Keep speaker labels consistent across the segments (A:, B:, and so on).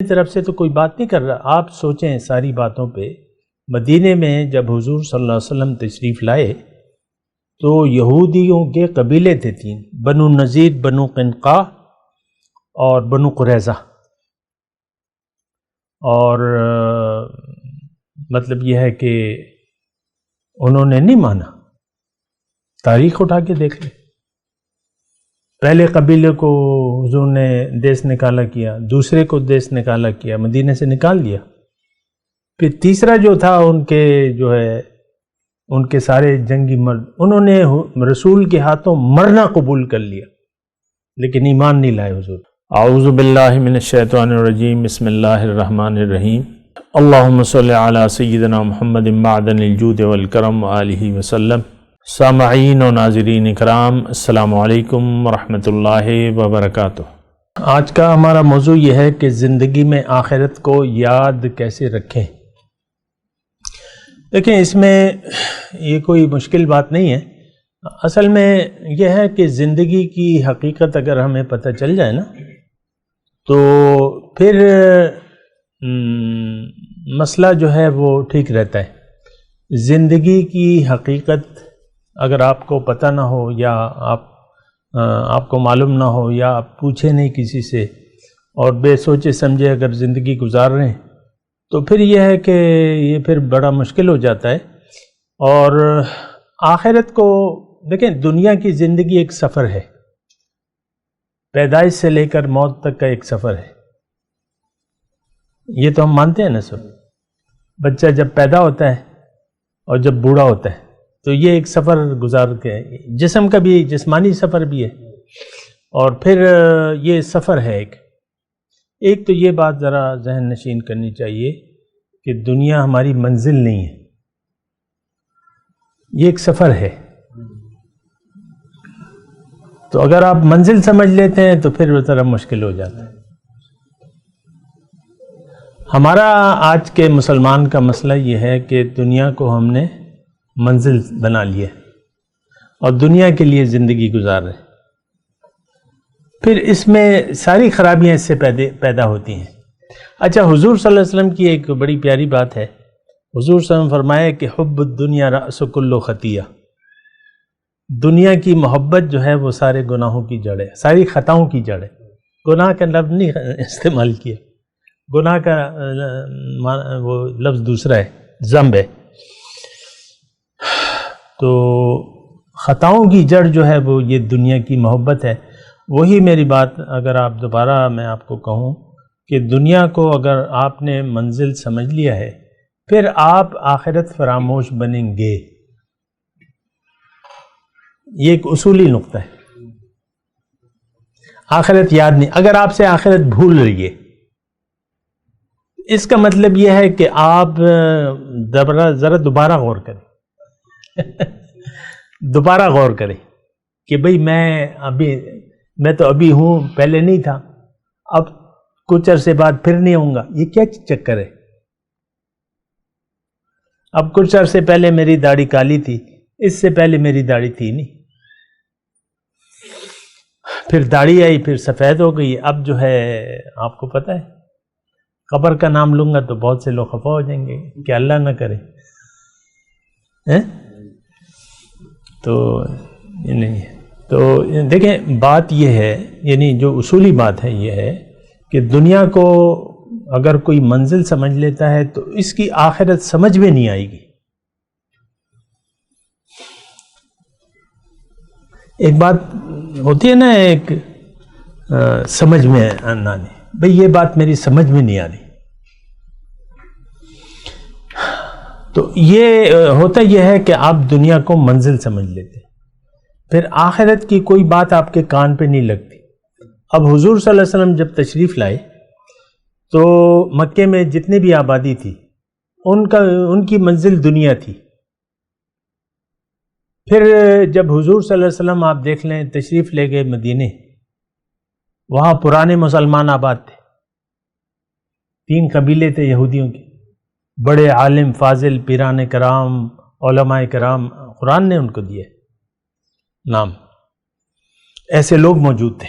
A: طرف سے تو کوئی بات نہیں کر رہا. آپ سوچیں ساری باتوں پہ. مدینے میں جب حضور صلی اللہ علیہ وسلم تشریف لائے تو یہودیوں کے قبیلے تھے 3: بنو نذیر، بنو قینقاع اور بنو قریظہ. اور مطلب یہ ہے کہ انہوں نے نہیں مانا. تاریخ اٹھا کے دیکھ لیں. پہلے قبیلے کو حضور نے دیس نکالا کیا، دوسرے کو دیس نکالا کیا، مدینے سے نکال دیا. پھر تیسرا جو تھا ان کے سارے جنگی مرد، انہوں نے رسول کے ہاتھوں مرنا قبول کر لیا لیکن ایمان نہیں لائے حضور. اعوذ باللہ من الشیطان الرجیم. بسم اللہ الرحمن الرحیم. اللہم صلی علی سیدنا محمد معدن الجود والکرم وآلہ وسلم. سامعین و ناظرین اکرام، السلام علیکم ورحمۃ اللہ وبرکاتہ. آج کا ہمارا موضوع یہ ہے کہ زندگی میں آخرت کو یاد کیسے رکھیں. دیکھیں، اس میں یہ کوئی مشکل بات نہیں ہے. اصل میں یہ ہے کہ زندگی کی حقیقت اگر ہمیں پتہ چل جائے نا تو پھر مسئلہ جو ہے وہ ٹھیک رہتا ہے. زندگی کی حقیقت اگر آپ کو پتہ نہ ہو یا آپ کو معلوم نہ ہو یا آپ پوچھیں نہیں کسی سے اور بے سوچے سمجھے اگر زندگی گزار رہے ہیں تو پھر یہ ہے کہ یہ پھر بڑا مشکل ہو جاتا ہے. اور آخرت کو دیکھیں، دنیا کی زندگی ایک سفر ہے، پیدائش سے لے کر موت تک کا ایک سفر ہے. یہ تو ہم مانتے ہیں نا سب. بچہ جب پیدا ہوتا ہے اور جب بوڑھا ہوتا ہے تو یہ ایک سفر گزار کے، جسم کا بھی جسمانی سفر بھی ہے اور پھر یہ سفر ہے ایک تو یہ بات ذرا ذہن نشین کرنی چاہیے کہ دنیا ہماری منزل نہیں ہے، یہ ایک سفر ہے. تو اگر آپ منزل سمجھ لیتے ہیں تو پھر وہ ذرا مشکل ہو جاتا ہے. ہمارا آج کے مسلمان کا مسئلہ یہ ہے کہ دنیا کو ہم نے منزل بنا لیا اور دنیا کے لیے زندگی گزار رہے. پھر اس میں ساری خرابیاں اس سے پیدا ہوتی ہیں. اچھا، حضور صلی اللہ علیہ وسلم کی ایک بڑی پیاری بات ہے. حضور صلی اللہ علیہ وسلم فرمایا کہ حب الدنیا رأس کل خطیہ. دنیا کی محبت جو ہے وہ سارے گناہوں کی جڑ ہے، ساری خطاؤں کی جڑ ہے. گناہ کا لفظ نہیں استعمال کیا، گناہ کا وہ لفظ دوسرا ہے، ذنب ہے. تو خطاؤں کی جڑ جو ہے وہ یہ دنیا کی محبت ہے. وہی میری بات اگر آپ دوبارہ میں آپ کو کہوں کہ دنیا کو اگر آپ نے منزل سمجھ لیا ہے پھر آپ آخرت فراموش بنیں گے. یہ ایک اصولی نقطہ ہے. آخرت یاد نہیں. اگر آپ سے آخرت بھول رہی ہے اس کا مطلب یہ ہے کہ آپ ذرا دوبارہ غور کریں. دوبارہ غور کریں کہ بھئی میں تو ابھی ہوں، پہلے نہیں تھا، اب کچھ عرصے بعد پھر نہیں ہوں گا. یہ کیا چکر ہے؟ اب کچھ عرصے پہلے میری داڑھی کالی تھی، اس سے پہلے میری داڑھی تھی نہیں، پھر داڑھی آئی، پھر سفید ہو گئی. اب جو ہے آپ کو پتہ ہے قبر کا نام لوں گا تو بہت سے لوگ خفا ہو جائیں گے کہ اللہ نہ کرے. تو یہ نہیں ہے. تو دیکھیں، بات یہ ہے، یعنی جو اصولی بات ہے یہ ہے کہ دنیا کو اگر کوئی منزل سمجھ لیتا ہے تو اس کی آخرت سمجھ میں نہیں آئے گی. ایک بات ہوتی ہے نا، ایک سمجھ میں آنا نہیں، بھئی یہ بات میری سمجھ میں نہیں آ رہی. تو یہ ہوتا یہ ہے کہ آپ دنیا کو منزل سمجھ لیتے، پھر آخرت کی کوئی بات آپ کے کان پہ نہیں لگتی. اب حضور صلی اللہ علیہ وسلم جب تشریف لائے تو مکے میں جتنی بھی آبادی تھی ان کی منزل دنیا تھی. پھر جب حضور صلی اللہ علیہ وسلم آپ دیکھ لیں تشریف لے گئے مدینے، وہاں پرانے مسلمان آباد تھے. 3 قبیلے تھے یہودیوں کے، بڑے عالم فاضل پیران کرام علماء کرام، قرآن نے ان کو دیے نام. ایسے لوگ موجود تھے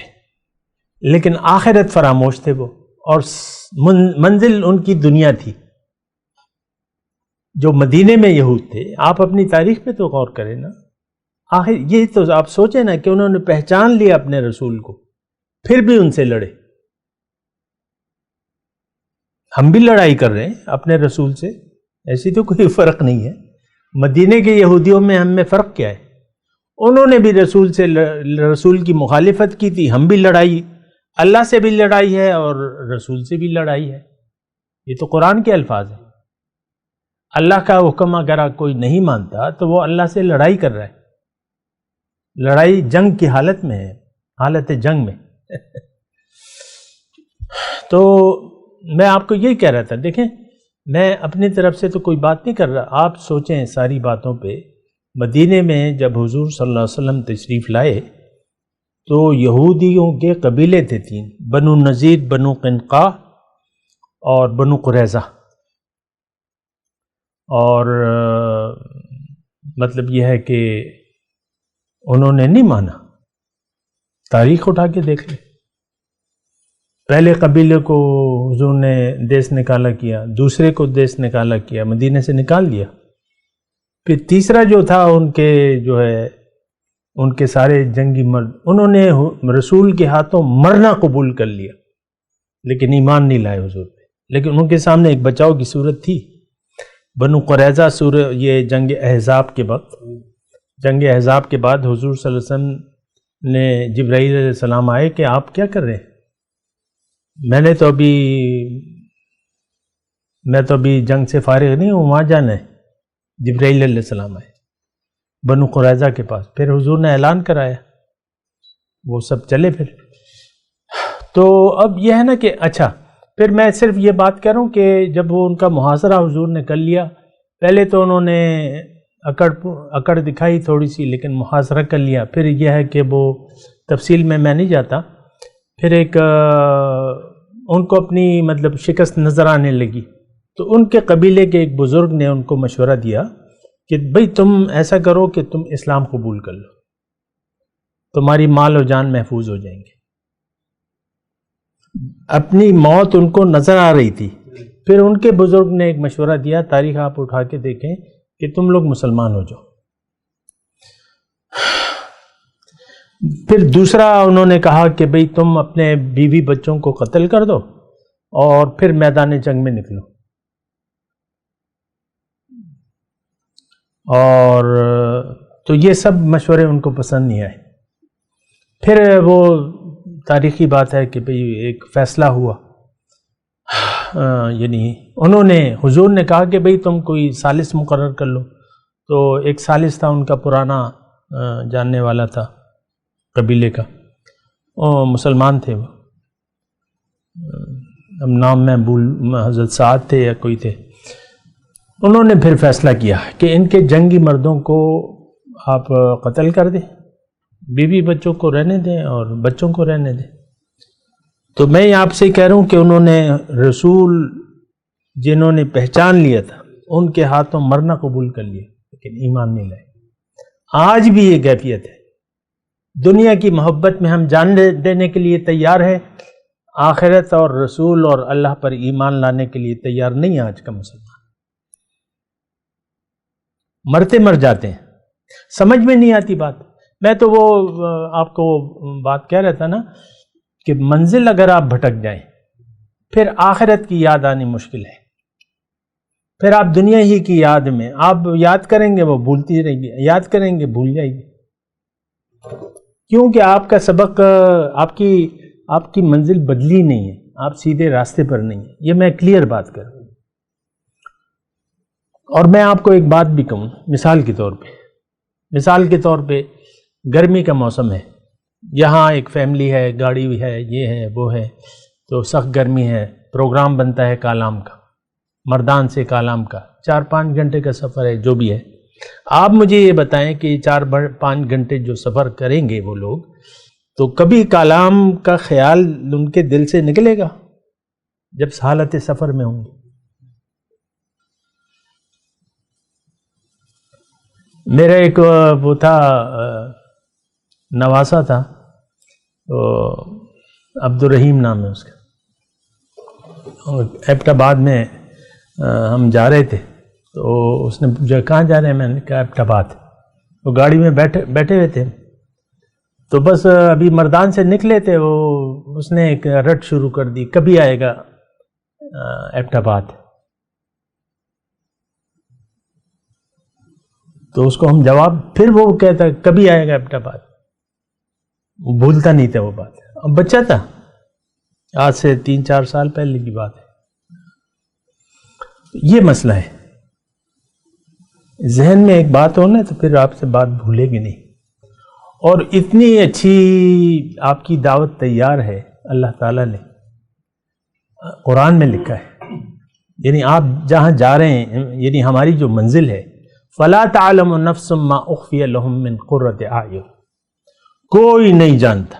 A: لیکن آخرت فراموش تھے. وہ اور منزل ان کی دنیا تھی. جو مدینے میں یہود تھے، آپ اپنی تاریخ پہ تو غور کریں نا. آخر یہ تو آپ سوچیں نا کہ انہوں نے پہچان لیا اپنے رسول کو، پھر بھی ان سے لڑے. ہم بھی لڑائی کر رہے ہیں اپنے رسول سے، ایسی تو کوئی فرق نہیں ہے. مدینے کے یہودیوں میں ہم میں فرق کیا ہے؟ انہوں نے بھی رسول کی مخالفت کی تھی، ہم بھی لڑائی، اللہ سے بھی لڑائی ہے اور رسول سے بھی لڑائی ہے. یہ تو قرآن کے الفاظ ہیں. اللہ کا حکم اگر کوئی نہیں مانتا تو وہ اللہ سے لڑائی کر رہا ہے. لڑائی جنگ کی حالت میں ہے، حالت جنگ میں. تو میں آپ کو یہی کہہ رہا تھا، دیکھیں میں اپنی طرف سے تو کوئی بات نہیں کر رہا. آپ سوچیں ساری باتوں پہ. مدینے میں جب حضور صلی اللہ علیہ وسلم تشریف لائے تو یہودیوں کے قبیلے تھے 3، بنو نذیر، بنو قینقاع اور بنو قریظہ. اور مطلب یہ ہے کہ انہوں نے نہیں مانا. تاریخ اٹھا کے دیکھ لیں. پہلے قبیلے کو حضور نے دیس نکالا کیا، دوسرے کو دیس نکالا کیا، مدینے سے نکال دیا. پھر تیسرا جو تھا ان کے جو ہے ان کے سارے جنگی مرد، انہوں نے رسول کے ہاتھوں مرنا قبول کر لیا لیکن ایمان نہیں لائے حضور پہ. لیکن ان کے سامنے ایک بچاؤ کی صورت تھی. بنو قریظہ یہ جنگ احزاب کے وقت، جنگ احزاب کے بعد حضور صلی اللہ علیہ وسلم نے جبرائیل علیہ السلام آئے کہ آپ کیا کر رہے ہیں؟ میں تو ابھی جنگ سے فارغ نہیں ہوں، وہاں جانا ہے. جبرائیل علیہ السلام آئے بنو قریظہ کے پاس، پھر حضور نے اعلان کرایا، وہ سب چلے. پھر تو اب یہ ہے نا کہ اچھا، پھر میں صرف یہ بات کر رہا ہوں کہ جب وہ ان کا محاصرہ حضور نے کر لیا، پہلے تو انہوں نے اکڑ دکھائی تھوڑی سی، لیکن محاصرہ کر لیا. پھر یہ ہے کہ وہ تفصیل میں نہیں جاتا. پھر ایک ان کو اپنی مطلب شکست نظر آنے لگی، تو ان کے قبیلے کے ایک بزرگ نے ان کو مشورہ دیا کہ بھئی تم ایسا کرو کہ تم اسلام قبول کر لو، تمہاری مال و جان محفوظ ہو جائیں گے. اپنی موت ان کو نظر آ رہی تھی. پھر ان کے بزرگ نے ایک مشورہ دیا، تاریخ آپ اٹھا کے دیکھیں، کہ تم لوگ مسلمان ہو جاؤ. پھر دوسرا انہوں نے کہا کہ بھئی تم اپنے بیوی بچوں کو قتل کر دو اور پھر میدان جنگ میں نکلو. اور تو یہ سب مشورے ان کو پسند نہیں آئے. پھر وہ تاریخی بات ہے کہ بھئی ایک فیصلہ ہوا، یعنی انہوں نے حضور نے کہا کہ بھئی تم کوئی ثالث مقرر کر لو. تو ایک ثالث تھا ان کا پرانا جاننے والا تھا قبیلے کا، مسلمان تھے وہ، اب نام میں حضرت سعد تھے یا کوئی تھے. انہوں نے پھر فیصلہ کیا کہ ان کے جنگی مردوں کو آپ قتل کر دیں، بیوی بچوں کو رہنے دیں اور بچوں کو رہنے دیں. تو میں آپ سے کہہ رہا ہوں کہ انہوں نے رسول جنہوں نے پہچان لیا تھا ان کے ہاتھوں مرنا قبول کر لیا لیکن ایمان نہیں لائے. آج بھی یہ کیفیت ہے. دنیا کی محبت میں ہم جان دینے کے لیے تیار ہیں، آخرت اور رسول اور اللہ پر ایمان لانے کے لیے تیار نہیں. آج کا مسلمان مرتے مر جاتے ہیں، سمجھ میں نہیں آتی بات. میں تو وہ آپ کو بات کہہ رہا تھا نا کہ منزل اگر آپ بھٹک جائیں پھر آخرت کی یاد آنی مشکل ہے. پھر آپ دنیا ہی کی یاد میں آپ یاد کریں گے، وہ بھولتی رہے گی، یاد کریں گے بھول جائے گی، کیونکہ آپ کا سبق، آپ کی منزل بدلی نہیں ہے، آپ سیدھے راستے پر نہیں ہیں. یہ میں کلیئر بات کر رہا ہوں. اور میں آپ کو ایک بات بھی کہوں، مثال کے طور پہ گرمی کا موسم ہے، یہاں ایک فیملی ہے، گاڑی بھی ہے، یہ ہے وہ ہے، تو سخت گرمی ہے، پروگرام بنتا ہے کالام کا، مردان سے کالام کا 4-5 گھنٹے کا سفر ہے، جو بھی ہے. آپ مجھے یہ بتائیں کہ 4-5 گھنٹے جو سفر کریں گے وہ لوگ، تو کبھی کالام کا خیال ان کے دل سے نکلے گا جب حالت سفر میں ہوں گے؟ میرا ایک وہ تھا، نواسا تھا، عبد الرحیم نام ہے اس کا. ایبٹ آباد میں ہم جا رہے تھے، تو اس نے پوچھا کہاں جا رہے ہیں؟ میں نے کہا ایبٹ آباد۔ وہ گاڑی میں بیٹھے ہوئے تھے، تو بس ابھی مردان سے نکلے تھے، اس نے ایک رٹ شروع کر دی، کبھی آئے گا ایبٹ آباد؟ تو اس کو ہم جواب، پھر وہ کہتا کبھی آئے گا ایبٹ آباد، وہ بھولتا نہیں تھا وہ بات۔ اب بچہ تھا، آج سے 3-4 سال پہلے کی بات ہے۔ یہ مسئلہ ہے، ذہن میں ایک بات ہو نا تو پھر آپ سے بات بھولے گی نہیں۔ اور اتنی اچھی آپ کی دعوت تیار ہے، اللہ تعالیٰ نے قرآن میں لکھا ہے، یعنی آپ جہاں جا رہے ہیں، یعنی ہماری جو منزل ہے، فَلَا تَعْلَمُ نَفْسٌ مَّا أُخْفِيَ لَهُم مِّن قُرَّةِ أَعْيُنٍ، کوئی نہیں جانتا،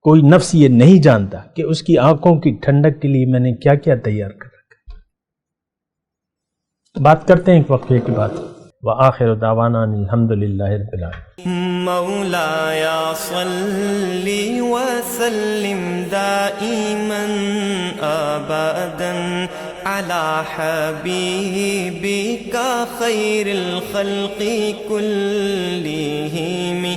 A: کوئی نفس یہ نہیں جانتا کہ اس کی آنکھوں کی ٹھنڈک کے لیے میں نے کیا کیا تیار کر رکھا۔ بات کرتے ہیں ایک وقفے کی بات۔ وآخر دعوانا الحمد للہ رب العالمین۔
B: مولاي صل وسلم دائما ابدا على حبيبك خير الخلق كلهم